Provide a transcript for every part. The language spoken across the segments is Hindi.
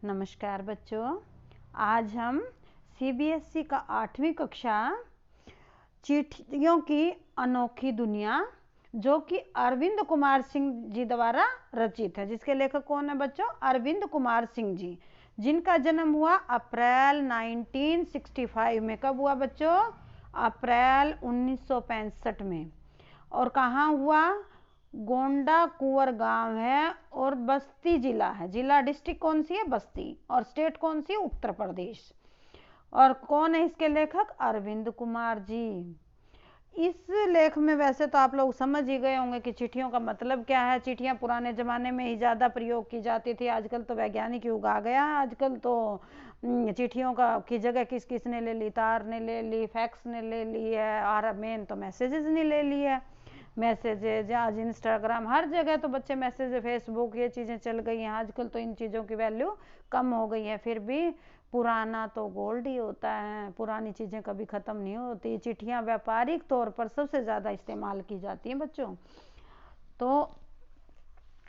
नमस्कार बच्चों, आज हम सीबीएसई का 8वीं कक्षा चिट्ठियों की अनोखी दुनिया, जो कि अरविंद कुमार सिंह जी द्वारा रचित है। जिसके लेखक कौन है बच्चों? अरविंद कुमार सिंह जी, जिनका जन्म हुआ अप्रैल 1965 में। कब हुआ बच्चों? अप्रैल 1965 में। और कहाँ हुआ? गोंडा कुंवर गांव है और बस्ती जिला है। जिला डिस्ट्रिक्ट कौन सी है? बस्ती। और स्टेट कौन सी है? उत्तर प्रदेश। और कौन है इसके लेखक? अरविंद कुमार जी। इस लेख में वैसे तो आप लोग समझ ही गए होंगे कि चिट्ठियों का मतलब क्या है। चिट्ठियां पुराने जमाने में ही ज़्यादा प्रयोग की जाती थी। आजकल तो वैज्ञानिक युग आ गया है। आजकल तो चिट्ठियों का की जगह किस किस ने ले ली? तार ने ले ली, फैक्स ने ले ली है, और मेन तो मैसेजेस ने ले ली है। मैसेजेज, आज इंस्टाग्राम, हर जगह तो बच्चे मैसेज, फेसबुक, ये चीज़ें चल गई हैं। आजकल तो इन चीज़ों की वैल्यू कम हो गई है। फिर भी पुराना तो गोल्ड ही होता है। पुरानी चीज़ें कभी ख़त्म नहीं होती। चिट्ठियाँ व्यापारिक तौर पर सबसे ज़्यादा इस्तेमाल की जाती हैं बच्चों। तो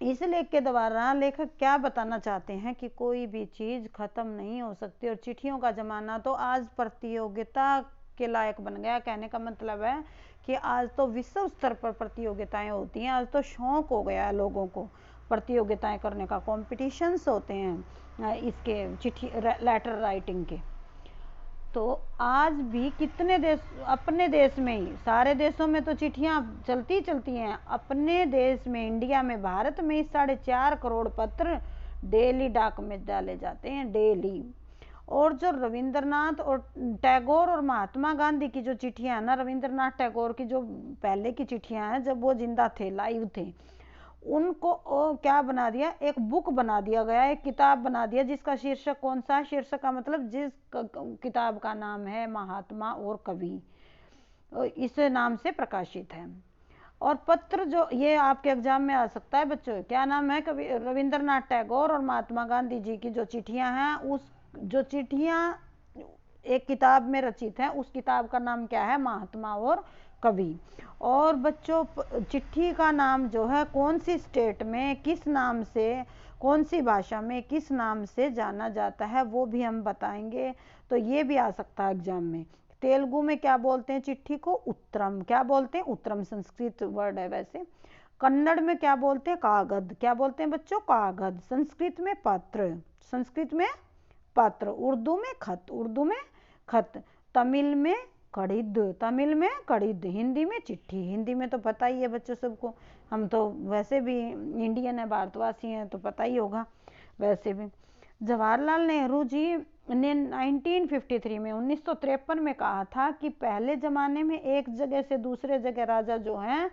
इस लेख के द्वारा लेखक क्या बताना चाहते हैं कि कोई भी चीज़ ख़त्म नहीं हो सकती। और चिट्ठियों का ज़माना तो आज प्रतियोगिता के लायक बन गया। कहने का मतलब है कि आज तो विश्व स्तर पर प्रतियोगिताएं होती हैं। आज तो शौक हो गया है लोगों को प्रतियोगिताएं करने का, कॉम्पिटिशन्स होते हैं इसके चिट्ठी लेटर राइटिंग के। तो आज भी कितने देश, अपने देश में ही, सारे देशों में तो चिट्ठियां चलती हैं। अपने देश में, इंडिया में, भारत में 4.5 करोड़ पत्र डेली डाक में डाले जाते हैं, डेली। और जो रविंद्रनाथ और टैगोर और महात्मा गांधी की जो चिट्ठियां हैं ना, रविंद्रनाथ टैगोर की जो पहले की चिट्ठियां हैं, जब वो जिंदा थे, लाइव थे, उनको क्या बना दिया? एक बुक बना दिया गया, एक किताब बना दिया, जिसका शीर्षक कौन सा है? शीर्षक का मतलब, जिस किताब का नाम है महात्मा और कवि, इस नाम से प्रकाशित है। और पत्र जो ये आपके एग्जाम में आ सकता है बच्चों, क्या नाम है? कवि रविंद्रनाथ टैगोर और महात्मा गांधी जी की जो चिट्ठियां हैं, उस जो चिट्ठियां एक किताब में रचित हैं, उस किताब का नाम क्या है? महात्मा और कवि। और बच्चों, चिट्ठी का नाम जो है, कौन सी स्टेट में किस नाम से, कौन सी भाषा में किस नाम से जाना जाता है, वो भी हम बताएंगे। तो ये भी आ सकता है एग्जाम में। तेलुगु में क्या बोलते हैं चिट्ठी को? उत्तरम। क्या बोलते हैं? उत्तरम, संस्कृत वर्ड है वैसे। कन्नड़ में क्या बोलते हैं? कागद। क्या बोलते हैं बच्चों? कागद। संस्कृत में पत्र, संस्कृत में पत्र। उर्दू में खत, उर्दू में खत। तमिल में कड़िद, तमिल में कड़िद। हिंदी में चिट्ठी। हिंदी में तो पता ही है बच्चों सबको, हम तो वैसे भी इंडियन है, भारतवासी हैं, तो पता ही होगा वैसे भी। जवाहरलाल नेहरू जी ने 1953 में, 1953 में कहा था कि पहले ज़माने में एक जगह से दूसरे जगह राजा जो हैं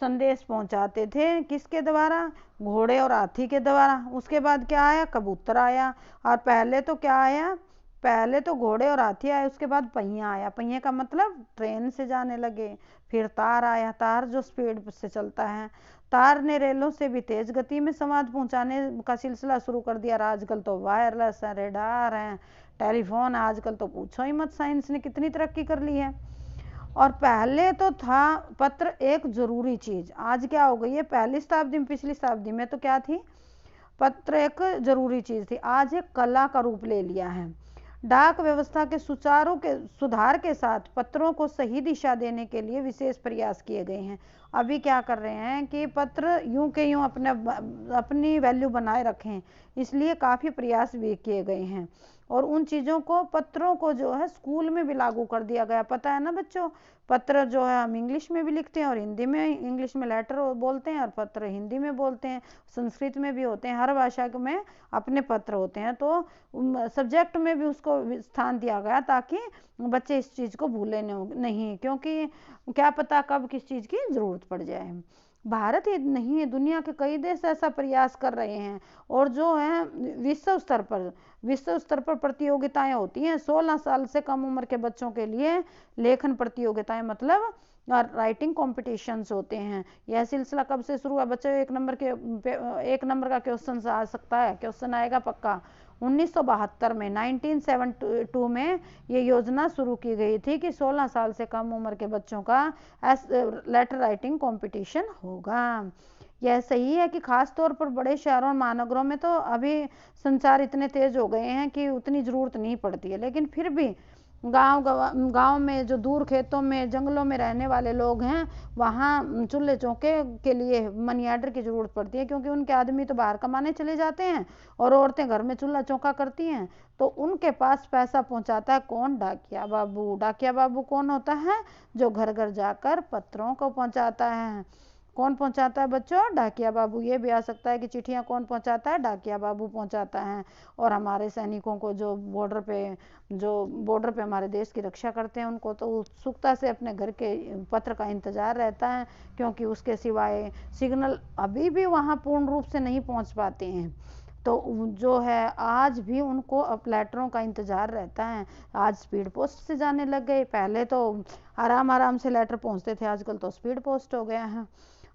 संदेश पहुंचाते थे। किसके द्वारा? घोड़े और हाथी के द्वारा। उसके बाद क्या आया? कबूतर आया। और पहले तो क्या आया? पहले तो घोड़े और हाथी आए, उसके बाद पहिया आया। पहिए का मतलब ट्रेन से जाने लगे। फिर तार आया, तार जो स्पीड से चलता है। तार ने रेलों से भी तेज गति में संवाद पहुंचाने का सिलसिला शुरू कर दिया। आजकल तो वायरलेस है, रेडार है, टेलीफोन, आजकल तो पूछो ही मत, साइंस ने कितनी तरक्की कर ली है। और पहले तो था पत्र एक जरूरी चीज, आज क्या हो गई है? पहली शताब्दी में, पिछली शताब्दी में तो क्या थी? पत्र एक जरूरी चीज थी, आज एक कला का रूप ले लिया है। डाक व्यवस्था के सुचारू के सुधार के साथ पत्रों को सही दिशा देने के लिए विशेष प्रयास किए गए हैं। अभी क्या कर रहे हैं कि पत्र यूं के यूं अपनी वैल्यू बनाए रखें, इसलिए काफ़ी प्रयास भी किए गए हैं। और उन चीज़ों को, पत्रों को जो है स्कूल में भी लागू कर दिया गया। पता है ना बच्चों, पत्र जो है हम इंग्लिश में भी लिखते हैं और हिंदी में, इंग्लिश में लेटर बोलते हैं और पत्र हिंदी में बोलते हैं, संस्कृत में भी होते हैं, हर भाषा में अपने पत्र होते हैं। तो सब्जेक्ट में भी उसको स्थान दिया गया ताकि बच्चे इस चीज़ को भूले नहीं, क्योंकि क्या पता कब किस चीज़ की ज़रूरत पड़ जाए। भारत ही नहीं है, दुनिया के कई देश ऐसा प्रयास कर रहे हैं। और जो है विश्व स्तर पर प्रतियोगिताएं होती हैं। 16 साल से कम उम्र के बच्चों के लिए लेखन प्रतियोगिताएं, मतलब राइटिंग कॉम्पिटिशन्स होते हैं। यह सिलसिला कब से शुरू हुआ बच्चों? एक नंबर का क्वेश्चन आ सकता है, क्वेश्चन आएगा पक्का। 1972 में, 1972 में ये योजना शुरू की गई थी कि 16 साल से कम उम्र के बच्चों का लेटर राइटिंग कंपटीशन होगा। यह सही है कि खास तौर पर बड़े शहरों और महानगरों में तो अभी संचार इतने तेज हो गए हैं कि उतनी ज़रूरत नहीं पड़ती है, लेकिन फिर भी गांव में जो दूर खेतों में जंगलों में रहने वाले लोग हैं, वहाँ चूल्हे चौके के लिए मनी ऑर्डर की ज़रूरत पड़ती है, क्योंकि उनके आदमी तो बाहर कमाने चले जाते हैं और औरतें घर में चूल्हा चौका करती हैं। तो उनके पास पैसा पहुंचाता है कौन? डाकिया बाबू। डाकिया बाबू कौन होता है? जो घर घर जाकर पत्रों को पहुंचाता है। कौन पहुंचाता है बच्चों? डाकिया बाबू। ये भी आ सकता है कि चिट्ठियां कौन पहुंचाता है? डाकिया बाबू पहुंचाता है। और हमारे सैनिकों को जो बॉर्डर पे हमारे देश की रक्षा करते हैं, उनको तो उत्सुकता से अपने घर के पत्र का इंतजार रहता है, क्योंकि उसके सिवाय सिग्नल अभी भी वहाँ पूर्ण रूप से नहीं पहुँच पाते हैं। तो जो है आज भी उनको अब लेटरों का इंतजार रहता है। आज स्पीड पोस्ट से जाने लग गए, पहले तो आराम आराम से लेटर पहुंचते थे, आजकल तो स्पीड पोस्ट हो गया है।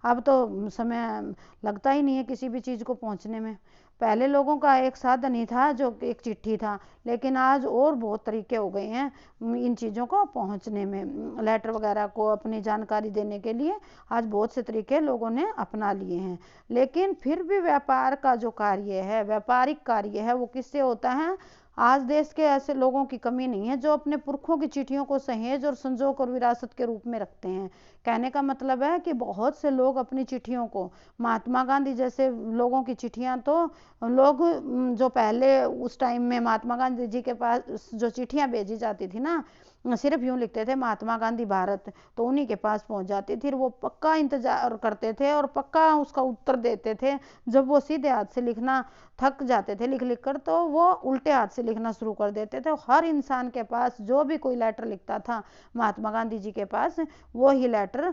अब तो समय लगता ही नहीं है किसी भी चीज़ को पहुंचने में। पहले लोगों का एक साधन ही था जो एक चिट्ठी था, लेकिन आज और बहुत तरीके हो गए हैं इन चीज़ों को पहुंचने में। लेटर वगैरह को अपनी जानकारी देने के लिए आज बहुत से तरीके लोगों ने अपना लिए हैं। लेकिन फिर भी व्यापार का जो कार्य है, व्यापारिक कार्य है, वो किससे होता है? आज देश के ऐसे लोगों की कमी नहीं है जो अपने पुरखों की चिट्ठियों को सहेज और संजो कर विरासत के रूप में रखते हैं। कहने का मतलब है कि बहुत से लोग अपनी चिट्ठियों को, महात्मा गांधी जैसे लोगों की चिट्ठियां तो लोग जो पहले उस टाइम में महात्मा गांधी जी के पास जो चिट्ठियां भेजी जाती थी ना, सिर्फ यूं लिखते थे महात्मा गांधी भारत, तो उन्हीं के पास पहुंच जाती थी। वो पक्का इंतजार करते थे और पक्का उसका उत्तर देते थे। जब वो सीधे हाथ से लिखना थक जाते थे लिख लिख कर, तो वो उल्टे हाथ से लिखना शुरू कर देते थे। हर इंसान के पास जो भी कोई लेटर लिखता था महात्मा गांधी जी के पास, वो ही लेटर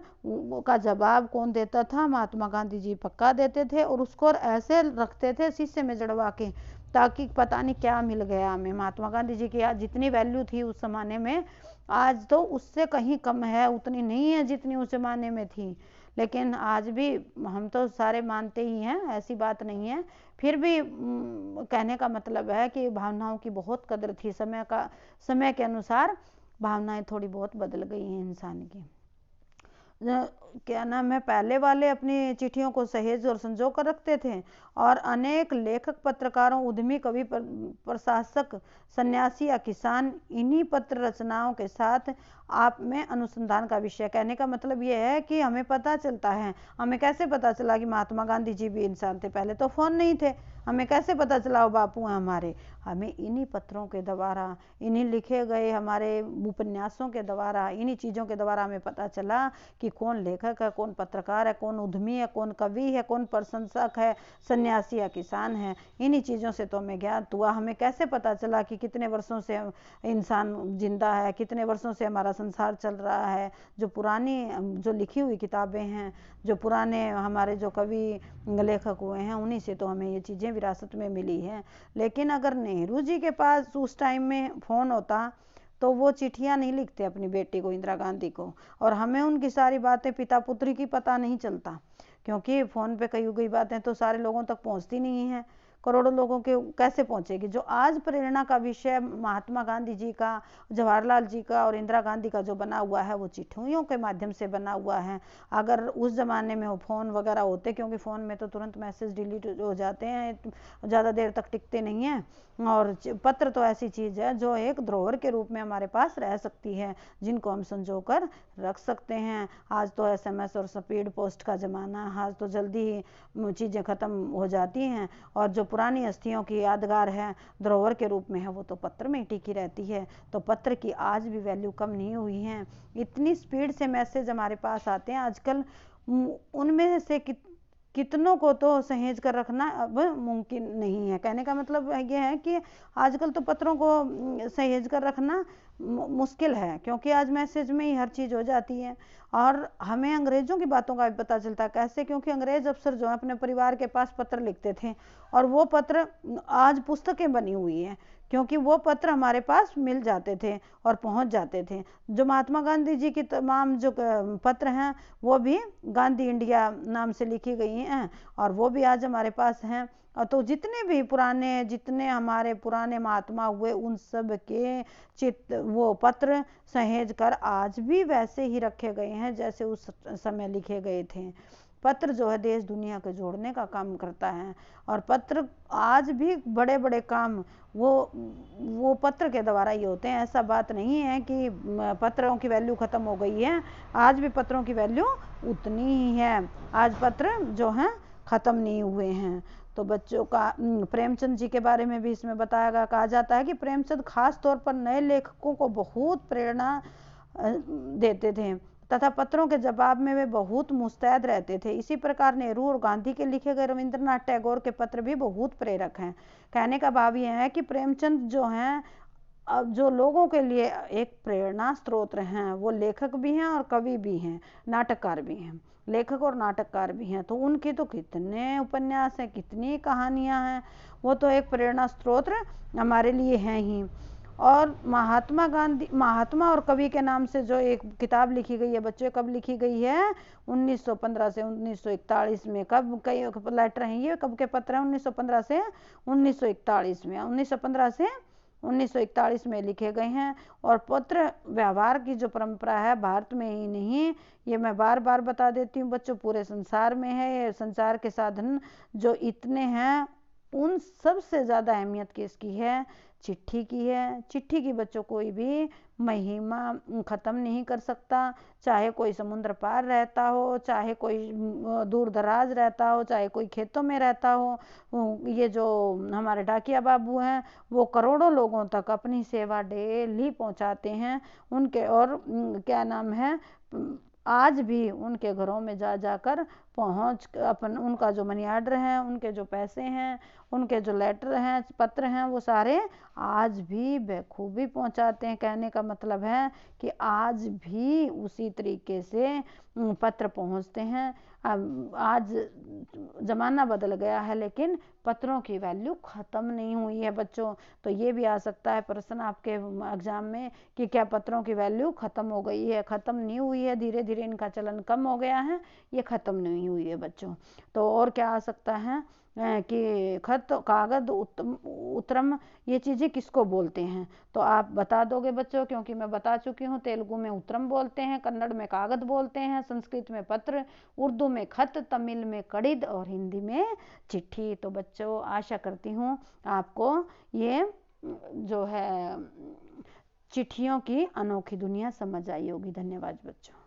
का जवाब कौन देता था? महात्मा गांधी जी पक्का देते थे, और उसको ऐसे रखते थे शीशे में जड़वा के, ताकि पता नहीं क्या मिल गया हमें। महात्मा गांधी जी की जितनी वैल्यू थी उस जमाने में, आज तो उससे कहीं कम है, उतनी नहीं है जितनी उस जमाने में थी। लेकिन आज भी हम तो सारे मानते ही हैं, ऐसी बात नहीं है। फिर भी कहने का मतलब है कि भावनाओं की बहुत कदर थी। समय के अनुसार भावनाएं थोड़ी बहुत बदल गई हैं इंसान की। क्या नाम है, पहले वाले अपनी चिट्ठियों को सहेज और संजो कर रखते थे, और अनेक लेखक, पत्रकारों, उद्यमी, कवि, प्रशासक, सन्यासी या किसान इन्हीं पत्र रचनाओं के साथ आप में अनुसंधान का विषय। कहने का मतलब ये है कि हमें पता चलता है। हमें कैसे पता चला कि महात्मा गांधी जी भी इंसान थे? पहले तो फोन नहीं थे, हमें कैसे पता चला वो बापू हैं हमारे? हमें इन्हीं पत्रों के द्वारा, इन्हीं लिखे गए हमारे उपन्यासों के द्वारा, इन्हीं चीज़ों के द्वारा हमें पता चला कि कौन लेखक है, कौन पत्रकार है, कौन उद्यमी है, कौन कवि है, कौन प्रशंसक है, सन्यासी या किसान है। इन्हीं चीज़ों से तो हमें ज्ञात हुआ। हमें कैसे पता चला कि कितने वर्षों से इंसान जिंदा है, कितने वर्षों से हमारा संसार चल रहा है? जो पुरानी जो लिखी हुई किताबें हैं, जो पुराने हमारे जो कवि लेखक हुए हैं, उन्हीं से तो हमें ये चीज़ें विरासत में मिली हैं। लेकिन अगर नेहरू जी के पास उस टाइम में फ़ोन होता तो वो चिट्ठियां नहीं लिखते अपनी बेटी को, इंदिरा गांधी को, और हमें उनकी सारी बातें पिता पुत्री की पता नहीं चलता, क्योंकि फ़ोन पे कही गई बातें तो सारे लोगों तक पहुंचती नहीं है। करोड़ों लोगों के कैसे पहुंचेगी? जो आज प्रेरणा का विषय महात्मा गांधी जी का, जवाहरलाल जी का और इंदिरा गांधी का जो बना हुआ है, वो चिट्ठियों के माध्यम से बना हुआ है। अगर उस ज़माने में वो फ़ोन वगैरह होते, क्योंकि फ़ोन में तो तुरंत मैसेज डिलीट हो जाते हैं, ज़्यादा देर तक टिकते नहीं हैं, और पत्र तो ऐसी चीज़ है जो एक धरोहर के रूप में हमारे पास रह सकती है, जिनको हम संजो कर रख सकते हैं। आज तो SMS और स्पीड पोस्ट का ज़माना है, आज तो जल्दी ही चीज़ें ख़त्म हो जाती हैं, और जो पुरानी हस्तियों की यादगार है, धरोहर के रूप में है, वो तो पत्र में टिकी रहती है। तो पत्र की आज भी वैल्यू कम नहीं हुई है। इतनी स्पीड से मैसेज हमारे पास आते हैं आजकल, उनमें से कितनों को तो सहेज कर रखना अब मुमकिन नहीं है। कहने का मतलब ये है कि आजकल तो पत्रों को सहेज कर रखना मुश्किल है, क्योंकि आज मैसेज में ही हर चीज़ हो जाती है। और हमें अंग्रेज़ों की बातों का भी पता चलता है। कैसे? क्योंकि अंग्रेज़ अफसर जो है अपने परिवार के पास पत्र लिखते थे, और वो पत्र आज पुस्तकें बनी हुई हैं, क्योंकि वो पत्र हमारे पास मिल जाते थे और पहुंच जाते थे। जो महात्मा गांधी जी की तमाम जो पत्र हैं, वो भी गांधी इंडिया नाम से लिखी गई हैं, और वो भी आज हमारे पास हैं। तो जितने हमारे पुराने महात्मा हुए, उन सब के वो पत्र सहेज कर आज भी वैसे ही रखे गए हैं जैसे उस समय लिखे गए थे। पत्र जो है देश दुनिया के जोड़ने का काम करता है। और पत्र आज भी बड़े बड़े काम वो पत्र के द्वारा ही होते हैं। ऐसा बात नहीं है कि पत्रों की वैल्यू खत्म हो गई है, आज भी पत्रों की वैल्यू उतनी ही है। आज पत्र जो हैं खत्म नहीं हुए हैं। तो बच्चों का प्रेमचंद जी के बारे में भी इसमें बताया गया, कहा जाता है कि प्रेमचंद खास तौर पर नए लेखकों को बहुत प्रेरणा देते थे तथा पत्रों के जवाब में वे बहुत मुस्तैद रहते थे। इसी प्रकार नेहरू और गांधी के लिखे गए रविंद्रनाथ टैगोर के पत्र भी बहुत प्रेरक हैं। कहने का भाव यह है कि प्रेमचंद जो हैं जो लोगों के लिए एक प्रेरणा स्रोत हैं, वो लेखक भी हैं और कवि भी हैं, नाटककार भी हैं, लेखक और नाटककार भी हैं। तो उनकी तो कितने उपन्यास हैं, कितनी कहानियां हैं, वो तो एक प्रेरणा स्रोत हमारे लिए हैं ही। और महात्मा और कवि के नाम से जो एक किताब लिखी गई है बच्चों, कब लिखी गई है? 1915 से 1941 में। कब कई लेटर हैं ये, कब के पत्र हैं? 1915 से 1941 में, 1915 से 1941 में लिखे गए हैं। और पत्र व्यवहार की जो परंपरा है भारत में ही नहीं, ये मैं बार बार बता देती हूँ बच्चों, पूरे संसार में है। ये संचार के साधन जो इतने हैं, उन सबसे ज़्यादा अहमियत किसकी है? चिट्ठी की है। चिट्ठी की बच्चों कोई भी महिमा ख़त्म नहीं कर सकता। चाहे कोई समुद्र पार रहता हो, चाहे कोई दूर दराज रहता हो, चाहे कोई खेतों में रहता हो, ये जो हमारे डाकिया बाबू हैं वो करोड़ों लोगों तक अपनी सेवा डेली पहुंचाते हैं। उनके और क्या नाम है, आज भी उनके घरों में जा जाकर पहुंच उनका जो मनी आर्डर है, उनके जो पैसे हैं, उनके जो लेटर हैं, पत्र हैं, वो सारे आज भी बखूबी पहुंचाते हैं। कहने का मतलब है कि आज भी उसी तरीके से पत्र पहुंचते हैं। आज ज़माना बदल गया है लेकिन पत्रों की वैल्यू ख़त्म नहीं हुई है बच्चों। तो ये भी आ सकता है प्रश्न आपके एग्जाम में कि क्या पत्रों की वैल्यू ख़त्म हो गई है? ख़त्म नहीं हुई है, धीरे धीरे इनका चलन कम हो गया है, ये ख़त्म नहीं हुई है बच्चों। तो और क्या आ सकता है कि खत, कागज, उत्तरम, ये चीज़ें किसको बोलते हैं? तो आप बता दोगे बच्चों, क्योंकि मैं बता चुकी हूँ। तेलुगु में उत्तरम बोलते हैं, कन्नड़ में कागज बोलते हैं, संस्कृत में पत्र, उर्दू में खत, तमिल में कड़िद और हिंदी में चिट्ठी। तो बच्चों आशा करती हूँ आपको ये जो है चिट्ठियों की अनोखी दुनिया समझ आई होगी। धन्यवाद बच्चों।